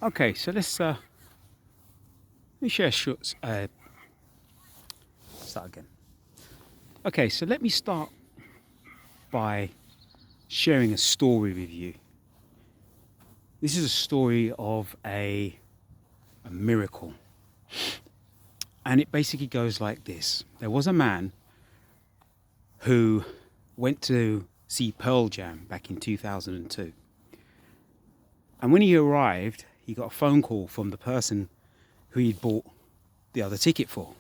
Okay, so let me share a short. Start again. Okay, so let me start by sharing a story with you. This is a story of a miracle, and it basically goes like this: there was a man who went to see Pearl Jam back in 2002, and when he arrived, he got a phone call from the person who he'd bought the other ticket for.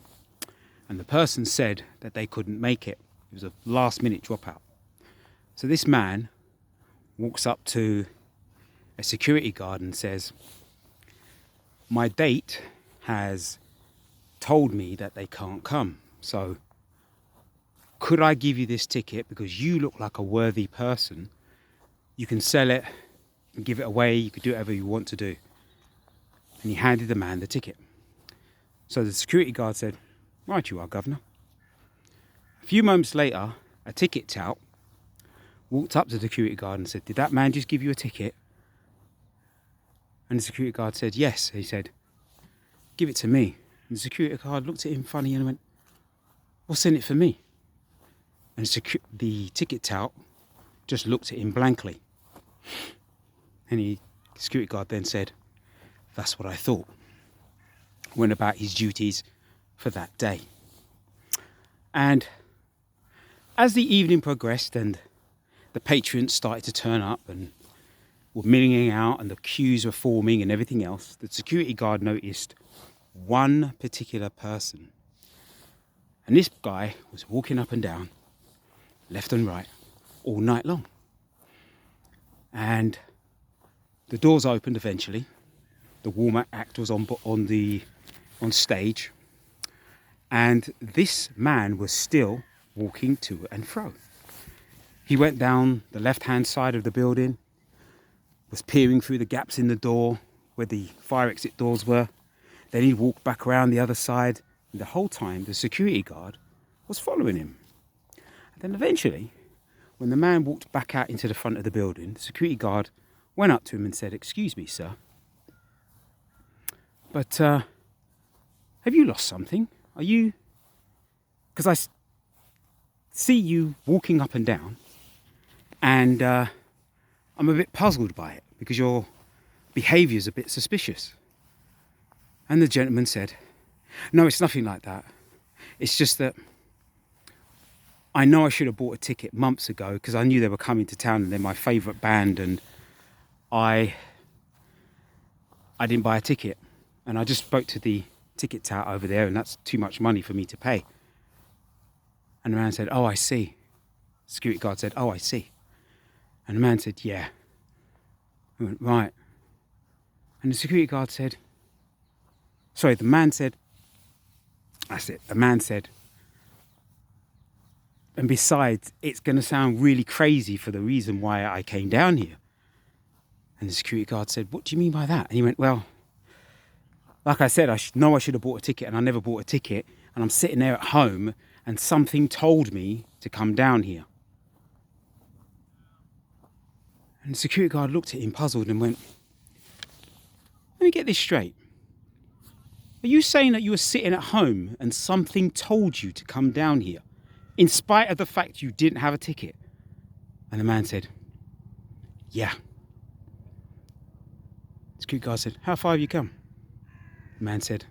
And the person said that they couldn't make it. It was a last minute dropout. So this man walks up to a security guard and says, "My date has told me that they can't come. So could I give you this ticket because you look like a worthy person? You can sell it and give it away. You could do whatever you want to do." And he handed the man the ticket. So the security guard said, "Right you are, governor." A few moments later, a ticket tout walked up to the security guard and said, "Did that man just give you a ticket?" And the security guard said, "Yes." He said, "Give it to me." And the security guard looked at him funny and went, "What's in it for me?" And the ticket tout just looked at him blankly. And the security guard then said, "That's what I thought." Went about his duties for that day. And as the evening progressed and the patrons started to turn up and were millioning out and the queues were forming and everything else, the security guard noticed one particular person. And this guy was walking up and down, left and right, all night long. And the doors opened eventually. The warm-up act was on stage. And this man was still walking to and fro. He went down the left-hand side of the building, was peering through the gaps in the door where the fire exit doors were. Then he walked back around the other side. And the whole time, the security guard was following him. And then eventually, when the man walked back out into the front of the building, the security guard went up to him and said, "Excuse me, sir, but have you lost something? Are you... Because I see you walking up and down, and I'm a bit puzzled by it because your behaviour is a bit suspicious." And the gentleman said, "No, it's nothing like that. It's just that I know I should have bought a ticket months ago because I knew they were coming to town and they're my favourite band, and I didn't buy a ticket. And I just spoke to the ticket tout over there, and that's too much money for me to pay." And the man said, "Oh, I see." The security guard said, "Oh, I see." And the man said, "Yeah." He went, "Right." And the security guard said, sorry, the man said, that's it, the man said, "And besides, it's going to sound really crazy for the reason why I came down here." And the security guard said, "What do you mean by that?" And he went, "Well, like I said, I know I should have bought a ticket, and I never bought a ticket, and I'm sitting there at home, and something told me to come down here." And the security guard looked at him puzzled and went, "Let me get this straight. Are you saying that you were sitting at home and something told you to come down here, in spite of the fact you didn't have a ticket?" And the man said, "Yeah." The security guard said, "How far have you come?" The man said,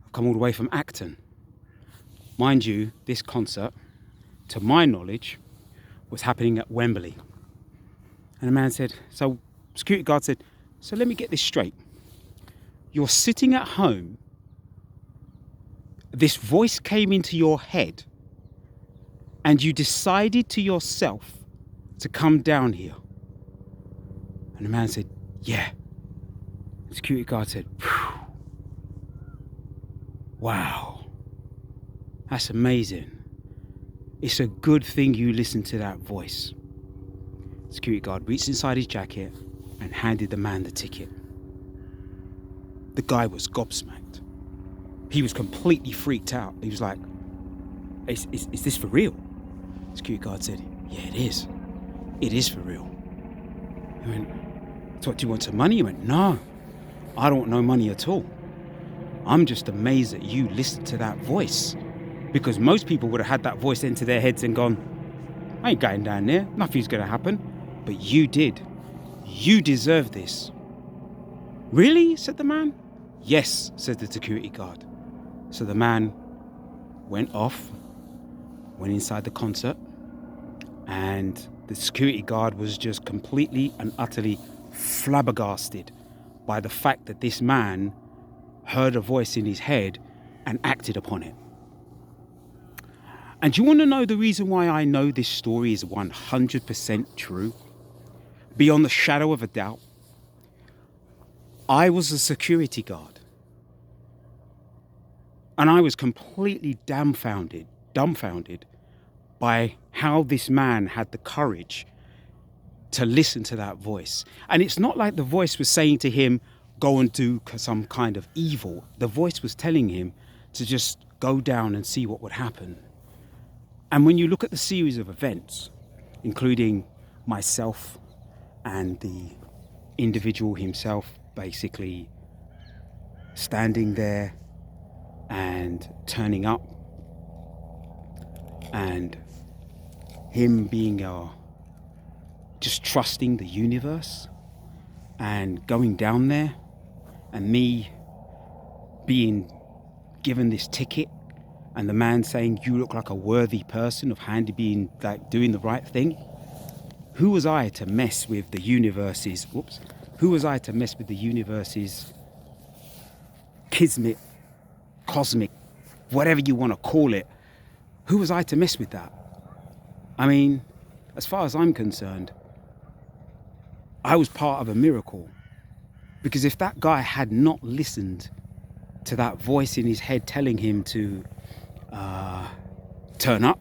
"I've come all the way from Acton." Mind you, this concert, to my knowledge, was happening at Wembley. And the man said, security guard said, "So let me get this straight. You're sitting at home, this voice came into your head, and you decided to yourself to come down here?" And the man said, "Yeah." The security guard said, "Phew. Wow, that's amazing. It's a good thing you listened to that voice." The security guard reached inside his jacket and handed the man the ticket. The guy was gobsmacked. He was completely freaked out. He was like, is this for real?" The security guard said, "Yeah, it is. It is for real." He went, "So what, do you want some money?" He went, "No, I don't want no money at all. I'm just amazed that you listened to that voice. Because most people would have had that voice into their heads and gone, I ain't going down there. Nothing's going to happen. But you did. You deserve this. Really? Said the man. Yes, said the security guard. So the man went off, went inside the concert, and the security guard was just completely and utterly flabbergasted by the fact that this man heard a voice in his head and acted upon it. And do you want to know the reason why I know this story is 100% true? Beyond the shadow of a doubt. I was a security guard. And I was completely dumbfounded by how this man had the courage to listen to that voice. And it's not like the voice was saying to him, go and do some kind of evil. The voice was telling him to just go down and see what would happen. And when you look at the series of events, including myself and the individual himself basically standing there and turning up, and him being just trusting the universe and going down there, and me being given this ticket, and the man saying, you look like a worthy person of being like doing the right thing. Who was I to mess with the universe's kismet, cosmic, whatever you want to call it? Who was I to mess with that? I mean, as far as I'm concerned, I was part of a miracle. Because if that guy had not listened to that voice in his head telling him to turn up,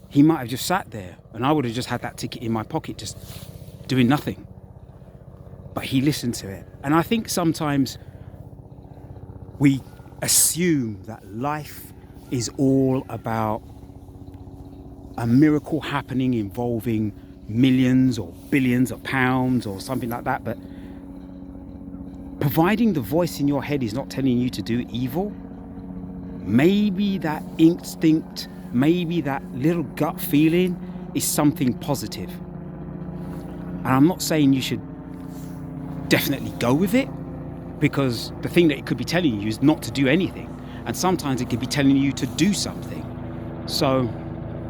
he might have just sat there and I would have just had that ticket in my pocket just doing nothing. But he listened to it. And I think sometimes we assume that life is all about a miracle happening involving millions or billions of pounds or something like that. But providing the voice in your head is not telling you to do evil, maybe that instinct, maybe that little gut feeling is something positive. And I'm not saying you should definitely go with it, because the thing that it could be telling you is not to do anything. And sometimes it could be telling you to do something. So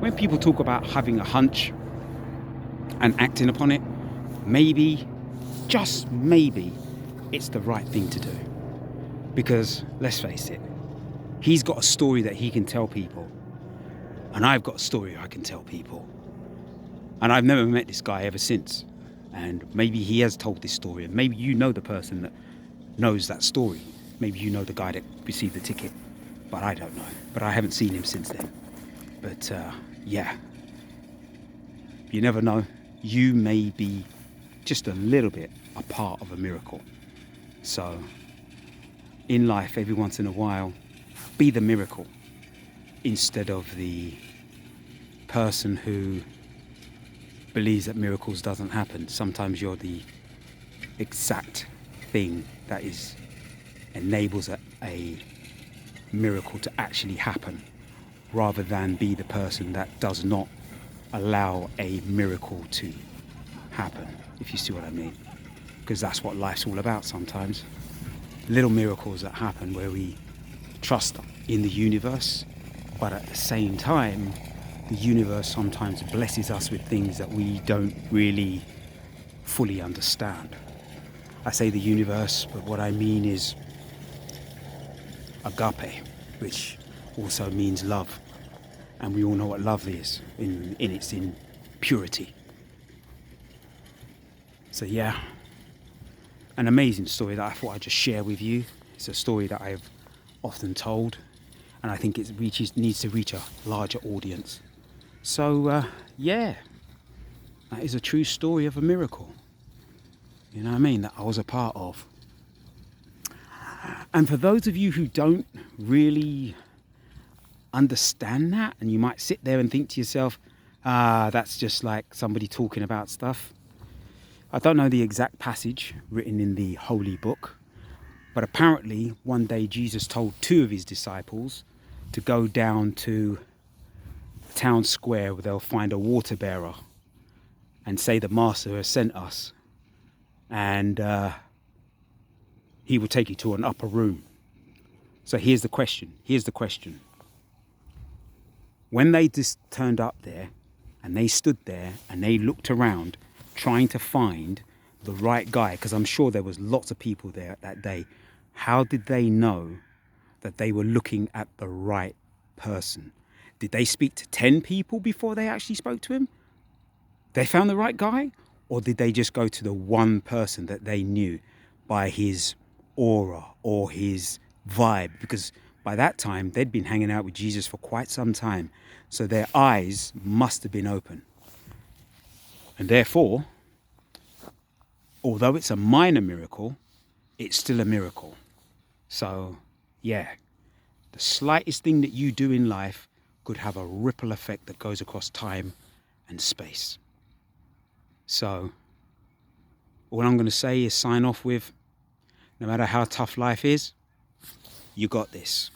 when people talk about having a hunch and acting upon it, maybe, just maybe, it's the right thing to do. Because let's face it, he's got a story that he can tell people. And I've got a story I can tell people. And I've never met this guy ever since. And maybe he has told this story. And maybe you know the person that knows that story. Maybe you know the guy that received the ticket. But I don't know. But I haven't seen him since then. But yeah. You never know. You may be just a little bit a part of a miracle. So in life, every once in a while, be the miracle instead of the person who believes that miracles doesn't happen. Sometimes you're the exact thing that enables a miracle to actually happen, rather than be the person that does not allow a miracle to happen, if you see what I mean. Because that's what life's all about sometimes. Little miracles that happen where we trust in the universe, but at the same time, the universe sometimes blesses us with things that we don't really fully understand. I say the universe, but what I mean is agape, which also means love. And we all know what love is in its purity. So yeah, an amazing story that I thought I'd just share with you. It's a story that I've often told, and I think it needs to reach a larger audience. So yeah, that is a true story of a miracle, you know what I mean, that I was a part of. And for those of you who don't really understand that, and you might sit there and think to yourself, that's just like somebody talking about stuff. I don't know the exact passage written in the holy book, But apparently one day Jesus told two of his disciples to go down to the town square where they'll find a water bearer and say the master has sent us, and he will take you to an upper room. So here's the question. When they just turned up there and they stood there and they looked around trying to find the right guy, because I'm sure there was lots of people there that day, how did they know that they were looking at the right person? Did they speak to 10 people before they actually spoke to him? They found the right guy? Or did they just go to the one person that they knew by his aura or his vibe? Because by that time, they'd been hanging out with Jesus for quite some time. So their eyes must have been open. And therefore, although it's a minor miracle, it's still a miracle. So, yeah, the slightest thing that you do in life could have a ripple effect that goes across time and space. So, all I'm going to say is sign off with, no matter how tough life is, you got this.